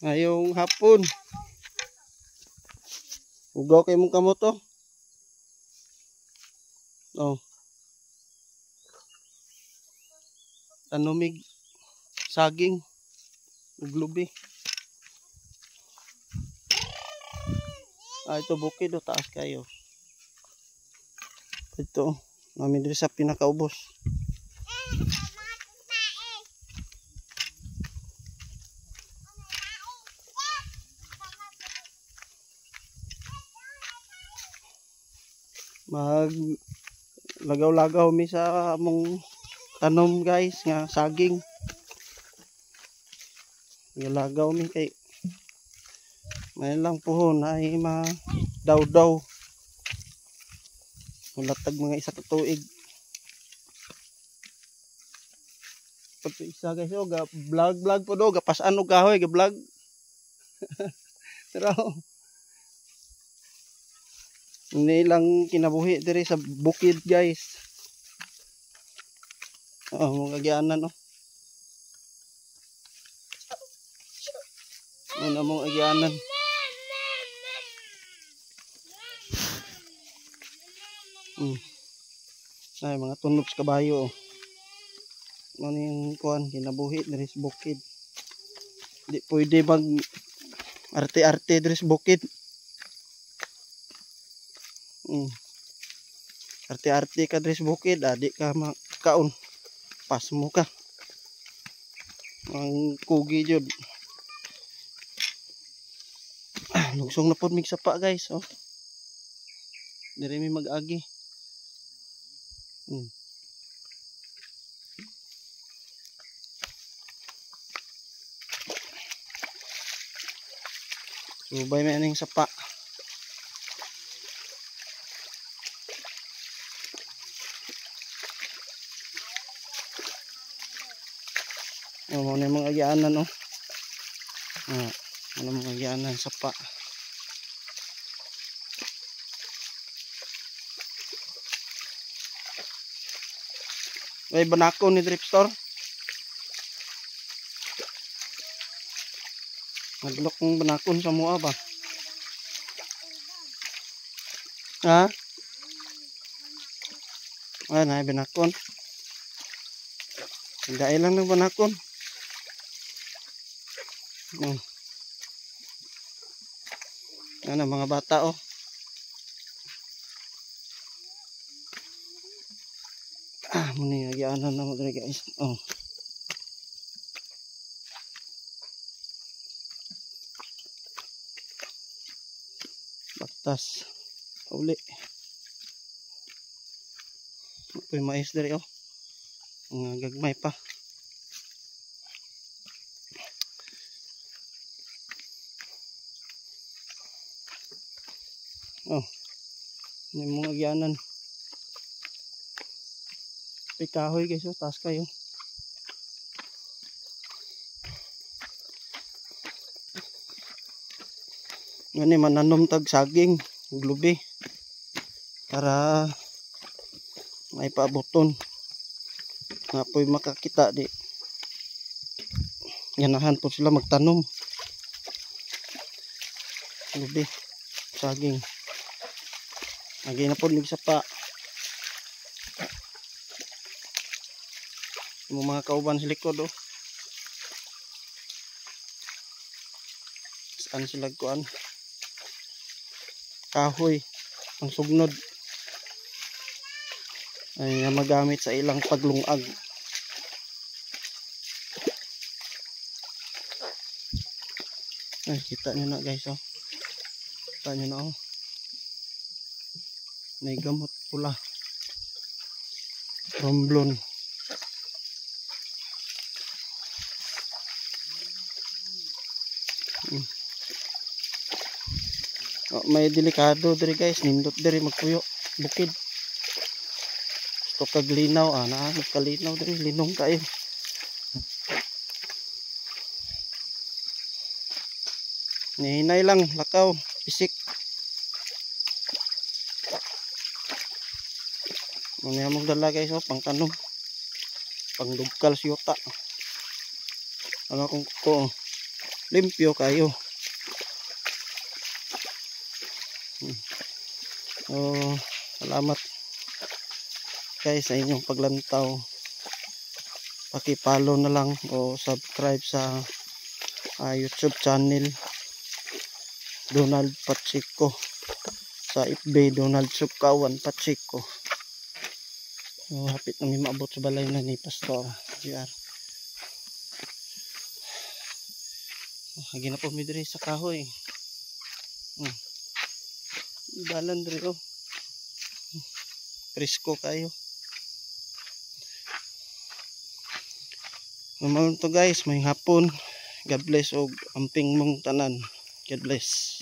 Ngayong hapon. Ugaw kay mong kamot to. Oh. Tanumig saging ug lubi. Ito bukid o taas kayo. Ito, namin diri sa pinakaubos. Mag lagaw-lagaw mi sa among tanom guys nga saging. Lagaw mi kay may lang puhon ay daw-daw. Mulatag mga isa ka tuig. Pag isa guys o ga vlog po do gapasan og kahoy ga vlog. Pero hindi lang kinabuhi diri sa bukid guys. Mga agyanan oh. Ano mong agyanan. Ay mga tunog sa kabayo oh. Ano yung kuan kinabuhi diri sa bukid. Di pwede mag arte-arte diri sa bukid. Arte-arte ka diri sa bukid, di ka makaon. Pas mo ka. Ang kugi jud. Lugsong na pod mig sapa guys oh. Diri mi mag-agi. Subay may aning sapa. Ano na mga agyanan oh. Ano mga agyanan sapa. May banakon ni thrift store. Naglok ng banakon sa mua ba? Ha? Ay, na banakon. Hindi lang ng banakon. Ano mga bata oh. Muni agyanan na mo diri guys. Oh. Batas. Uli. Ito yung mais diri oh. Mga gagmay pa. Oh. Ini mga agyanan. Kahoy guys oh, taas kayo. Ngani mananom tag saging, lubi para may paaboton. Nga po'y makakita di. Ganahan po sila magtanom. Lubi, saging. Lagi na po nagsapa. Yung mga kauban sa likod oh. Saan sila kuan? Kahoy ang sugnod ay magamit sa ilang paglungag. Ay kita nyo na guys oh. Kita nyo na oh. May gamot pula. Romblon. May delikado diri guys, nindot diri magpuyo bukid. Gusto kag linaw kalinaw diri linong kayo. Nihinay lang lakaw pisik. Mga mong dala guys oh, pang tanong. Pang dugkal siyota. Ano kung ko limpyo kayo. So, salamat guys sa inyong paglantaw. Paki-follow na lang o subscribe sa YouTube channel Donald Pacheco, sa FB Donald Sukawan Pacheco. So, hapit na may maabot sa balay na ni Pastor JR. Hagi na po mi diri sa kahoy. Dalan diri oh. Presko kayo. Mamahon to guys, may hapon. God bless og amping mong tanan. God bless.